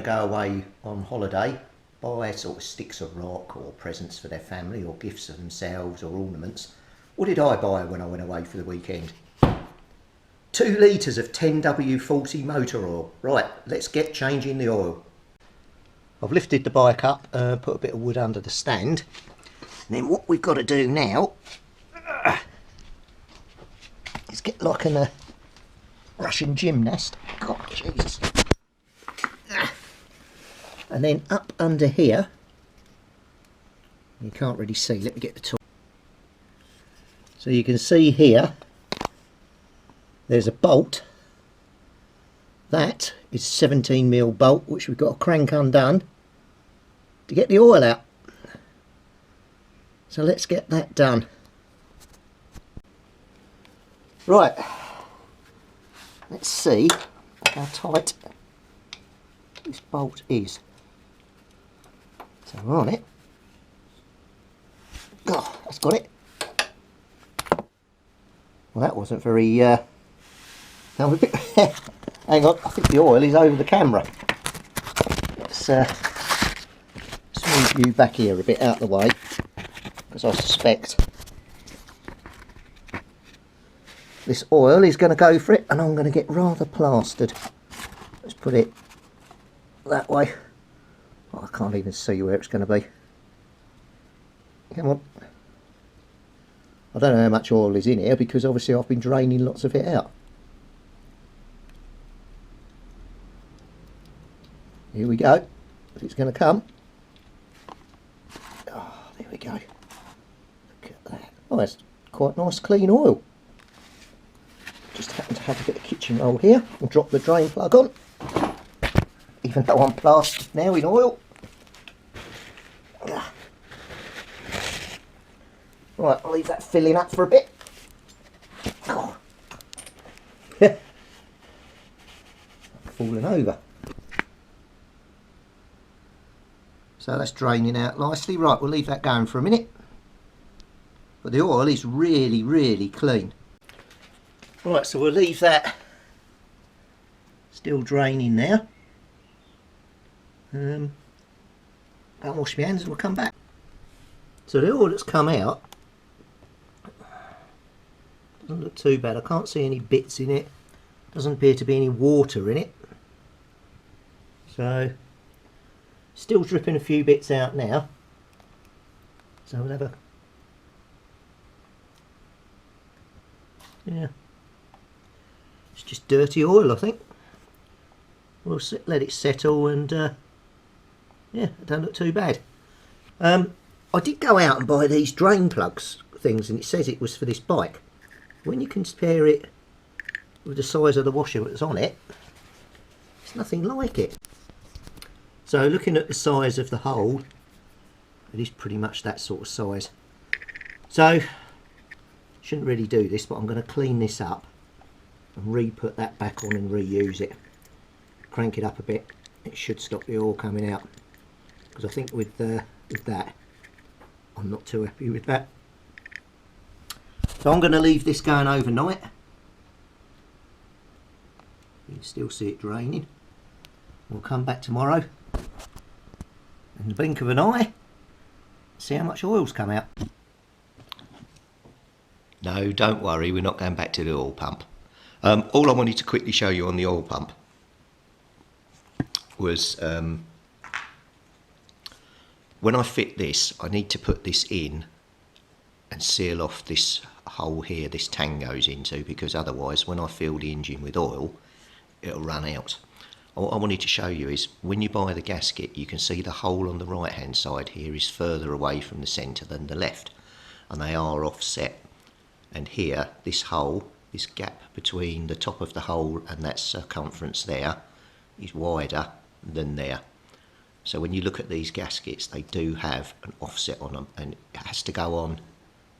go away on holiday, buy sort of sticks of rock or presents for their family or gifts for themselves or ornaments, what did I buy when I went away for the weekend? 2 litres of 10W40 motor oil. Right, let's get changing the oil. I've lifted the bike up, put a bit of wood under the stand. And then what we've got to do now is get like a Russian gymnast. God, Jesus. And then up under here, you can't really see, let me get the tool. So you can see here, there's a bolt. That is 17mm bolt, which we've got to crank undone to get the oil out. So let's get that done. Right, let's see how tight this bolt is. So we're on it. Oh, that's got it. Well, that wasn't very hang on, I think the oil is over the camera. Let's move you back here a bit out of the way, because I suspect this oil is going to go for it and I'm going to get rather plastered. Let's put it that way. Oh, I can't even see where it's going to be. Come on. I don't know how much oil is in here because obviously I've been draining lots of it out. Here we go. If it's going to come. Oh, there we go. Look at that. Oh, that's quite nice clean oil. Just happen to have a bit of kitchen roll here. I'll drop the drain plug on. Even though I'm plastered now in oil. Right, I'll leave that filling up for a bit. Oh. Falling over. So that's draining out nicely. Right, we'll leave that going for a minute. But the oil is really, really clean. Right, so we'll leave that still draining now. Go and wash my hands and we'll come back. So the oil that's come out doesn't look too bad. I can't see any bits in it. Doesn't appear to be any water in it. So still dripping a few bits out now. So we'll have a it's just dirty oil, I think. We'll let it settle and yeah, it don't look too bad. I did go out and buy these drain plugs things and it says it was for this bike. When you compare it with the size of the washer that's on it, it's nothing like it. So looking at the size of the hole, it is pretty much that sort of size. So shouldn't really do this, but I'm going to clean this up and re-put that back on and reuse it. Crank it up a bit, it should stop the oil coming out. Because I think with that, I'm not too happy with that. So I'm going to leave this going overnight. You can still see it draining. We'll come back tomorrow in the blink of an eye, see how much oil's come out. No, don't worry, we're not going back to the oil pump. All I wanted to quickly show you on the oil pump was when I fit this, I need to put this in and seal off this hole here this tang goes into, because otherwise when I fill the engine with oil it'll run out. What I wanted to show you is when you buy the gasket, you can see the hole on the right hand side here is further away from the centre than the left, and they are offset. And here, this hole, this gap between the top of the hole and that circumference there is wider than there. So when you look at these gaskets, they do have an offset on them, and it has to go on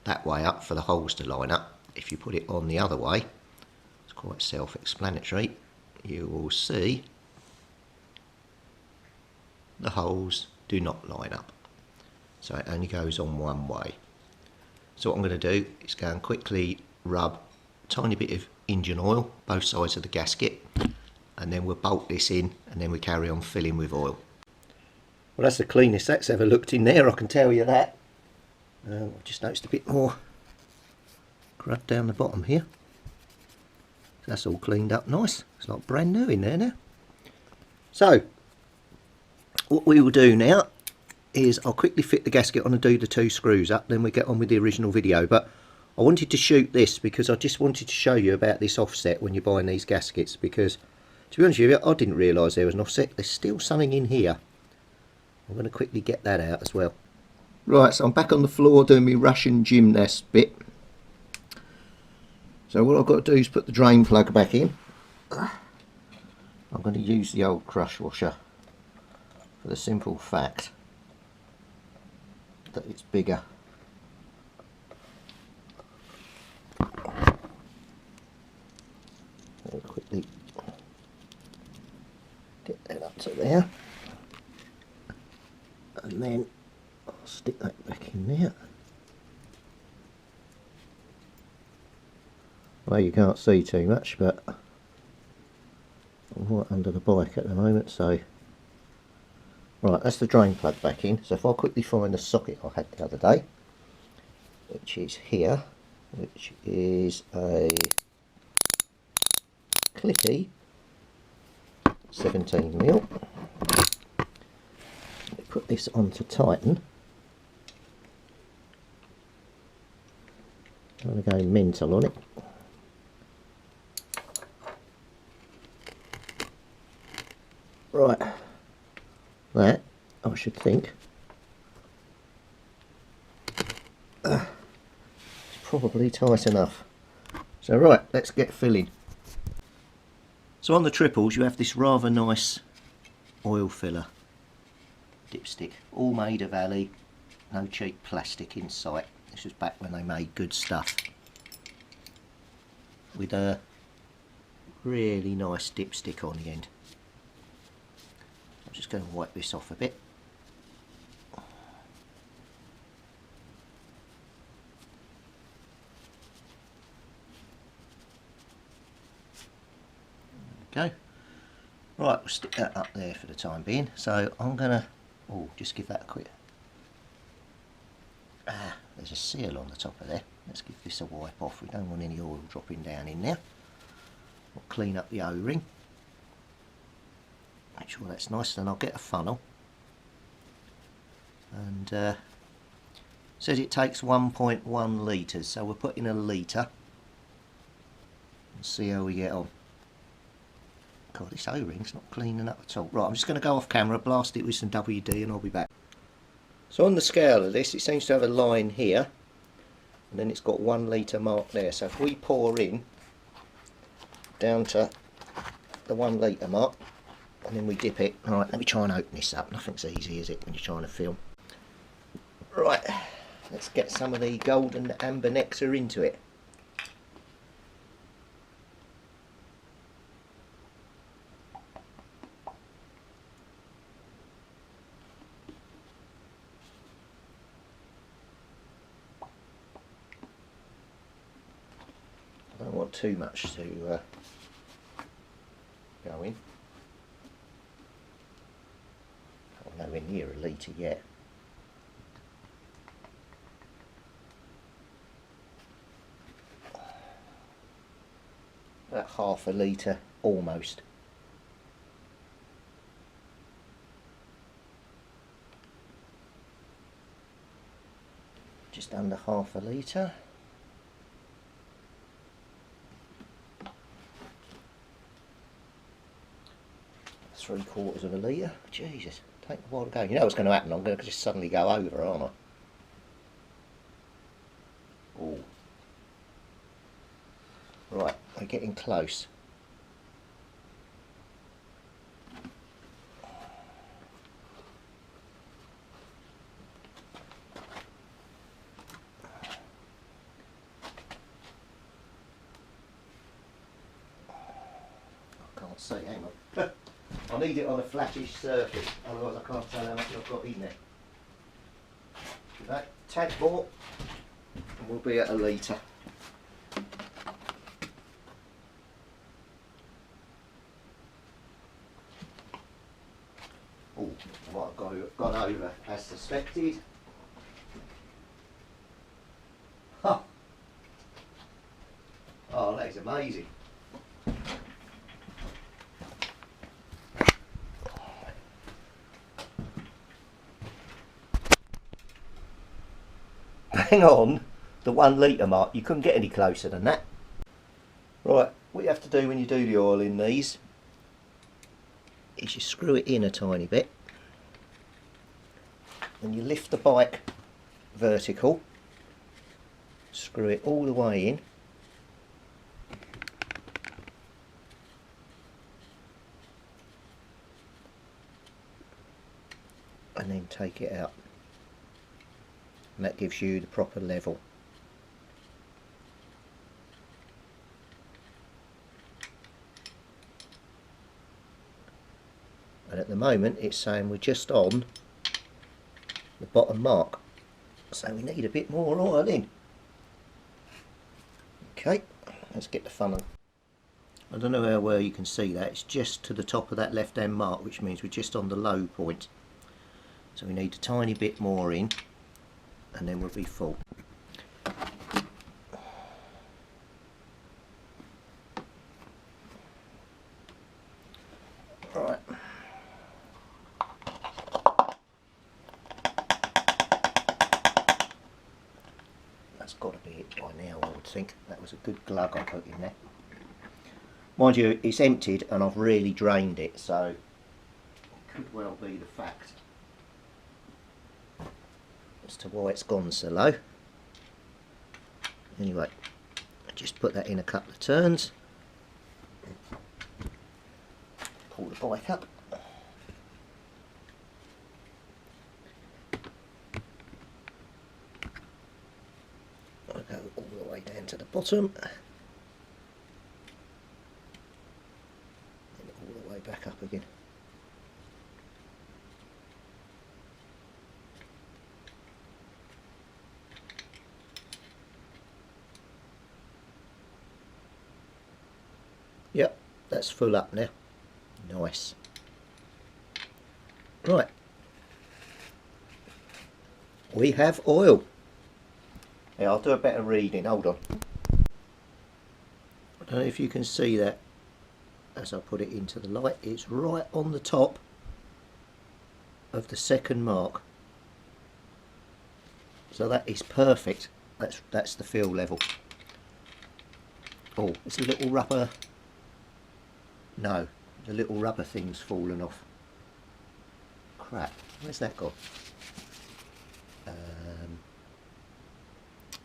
that way up for the holes to line up. If you put it on the other way, it's quite self-explanatory, you will see the holes do not line up. So it only goes on one way. So what I'm going to do is go and quickly rub a tiny bit of engine oil both sides of the gasket, and then we'll bolt this in, and then we carry on filling with oil. Well, that's the cleanest that's ever looked in there, I can tell you that. I've just noticed a bit more grub down the bottom here. That's all cleaned up nice. It's like brand new in there now. So what we will do now is I'll quickly fit the gasket on and do the 2 screws up, then we get on with the original video. But I wanted to shoot this because I just wanted to show you about this offset when you're buying these gaskets, because to be honest with you, I didn't realise there was an offset. There's still something in here. I'm going to quickly get that out as well. Right, so I'm back on the floor doing my Russian gymnast bit. So what I've got to do is put the drain plug back in. I'm going to use the old crush washer for the simple fact that it's bigger. I'll quickly get that up to there, and then I'll stick that back in there. Well, you can't see too much, but I'm right under the bike at the moment, so right, that's the drain plug back in. So if I quickly find the socket I had the other day, which is here, which is a clicky 17mm. Put this on to tighten. I'm going to go mental on it. Right, that I should think it's probably tight enough. So right, let's get filling. So on the triples you have this rather nice oil filler dipstick, all made of Ali, no cheap plastic in sight. This was back when they made good stuff, with a really nice dipstick on the end. I'm just going to wipe this off a bit. Go. Right, we'll stick that up there for the time being. So I'm going to just give that a quick. There's a seal on the top of there. Let's give this a wipe off. We don't want any oil dropping down in there. We'll clean up the O-ring. Make sure that's nice. Then I'll get a funnel. And it says it takes 1.1 litres, so we'll put in a litre and see how we get on. God, this O-ring's not cleaning up at all. Right, I'm just going to go off camera, blast it with some WD, and I'll be back. So on the scale of this, it seems to have a line here, and then it's got 1 litre mark there. So if we pour in down to the 1 litre mark, and then we dip it. Alright, let me try and open this up. Nothing's easy, is it, when you're trying to film? Right, let's get some of the golden amber nectar into it. I don't want too much to go in. Oh, nowhere near a litre yet. About half a litre almost. Just under half a litre. Three-quarters of a litre. Jesus, take a while to go. You know what's going to happen? I'm going to just suddenly go over, aren't I? Oh. Right, we're getting close. I can't see, hang on. I need it on a flattish surface, otherwise I can't tell how much I've got in there. That tad more, and we'll be at a litre. Oh, I might have gone over as suspected. Huh. Oh, that is amazing. Hang on, the 1 litre mark, you couldn't get any closer than that. Right, what you have to do when you do the oil in these is you screw it in a tiny bit and you lift the bike vertical, screw it all the way in, and then take it out, and that gives you the proper level. And at the moment it's saying we're just on the bottom mark, so we need a bit more oil in. Okay, let's get the funnel. I don't know how well you can see that, it's just to the top of that left hand mark, which means we're just on the low point. So we need a tiny bit more in and then we'll be full. Right. That's got to be it by now, I would think. That was a good glug I put in there. Mind you, it's emptied and I've really drained it, so it could well be the fact as to why it's gone so low. Anyway, I just put that in a couple of turns. Pull the bike up. I'll go all the way down to the bottom. And all the way back up again. Yep, that's full up now. Nice. Right. We have oil. Yeah, I'll do a better reading. Hold on. I don't know if you can see that as I put it into the light. It's right on the top of the second mark. So that is perfect. That's the fill level. Oh, it's a little rubber. No, the little rubber thing's fallen off. Crap, where's that gone?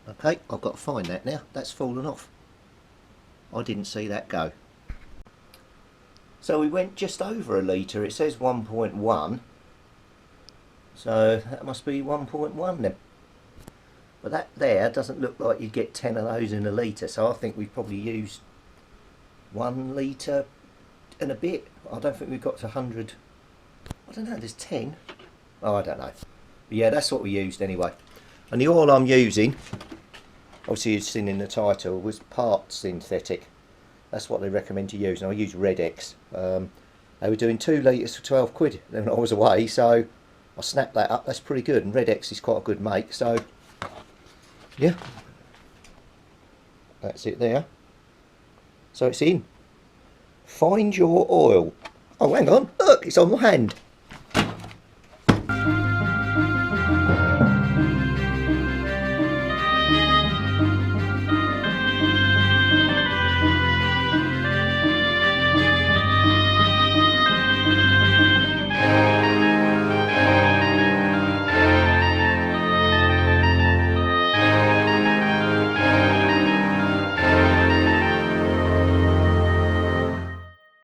Okay, I've got to find that now. That's fallen off. I didn't see that go. So we went just over a litre. It says 1.1. So that must be 1.1 then. But that there doesn't look like you'd get 10 of those in a litre. So I think we've probably used 1 litre and a bit. I don't think we've got to 100. I don't know, there's 10. Oh, I don't know. But yeah, that's what we used anyway. And the oil I'm using, obviously you've seen in the title, was part synthetic. That's what they recommend to use. And I use Red X. They were doing 2 litres for 12 quid when I was away, so I snapped that up. That's pretty good. And Red X is quite a good make, so yeah. That's it there. So it's in. Find your oil. Oh, hang on. Look, it's on my hand.